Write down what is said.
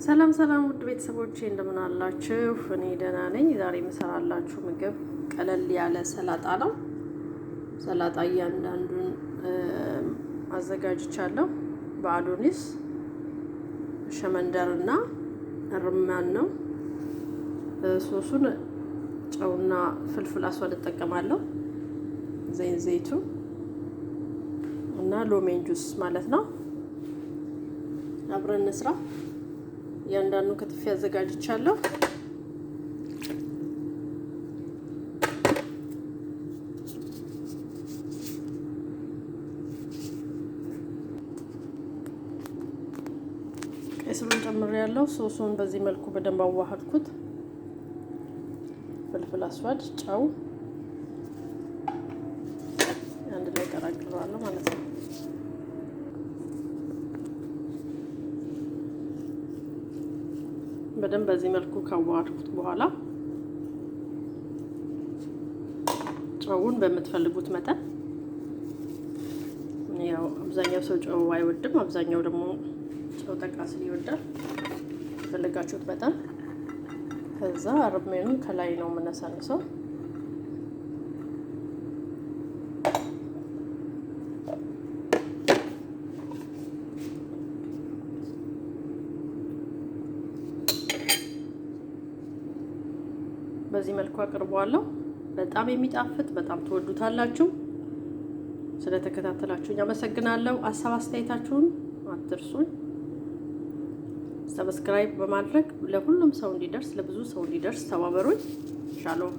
ሰላም ሰላም ውድ ቤተሰቦቼ እንደምን አላችሁ? እኔ ደህና ነኝ። ዛሬ የምሰራላችሁ ምግብ ቀለል ያለ ሰላጣ ነው። ሰላጣ እያንዳንዱን አዘጋጅቻለሁ። በአዶኒስ ሸመንደርና ርማን ነው። ሶሱን ጨውና ፍልፍል አስዋድ እጠቀማለሁ። ዘይቱ እና ሎሜን ጁስ ማለት ነው። አብረን እንስራ። እያንዳንዱን ከትፌ አዘጋጅቻለሁ። ቀይ ስሩን ጨምሬያለሁ። ሶሱን በዚህ መልኩ በደንብ አዋሃድኩት። ፍልፍል አስዋድ፣ ጨው አንድ ላይ ቀላቅለዋለሁ ማለት ነው። በደንብ በዚህ መልኩ ካዋሃድኩት በኋላ ጨውን በምትፈልጉት መጠን፣ ያው አብዛኛው ሰው ጨው አይወድም፣ አብዛኛው ደግሞ ጨው ጠቃ ስል ይወዳል። የፈለጋችሁት መጠን። ከዛ ርሜኑን ከላይ ነው የምነሳንሰው። በዚህ መልኩ አቅርበዋለሁ። በጣም የሚጣፍጥ፣ በጣም ትወዱታላችሁ። ስለተከታተላችሁኝ አመሰግናለሁ። ሀሳብ አስተያየታችሁን አትርሱኝ። ሰብስክራይብ በማድረግ ለሁሉም ሰው እንዲደርስ፣ ለብዙ ሰው እንዲደርስ ተባበሩኝ። ሻሎም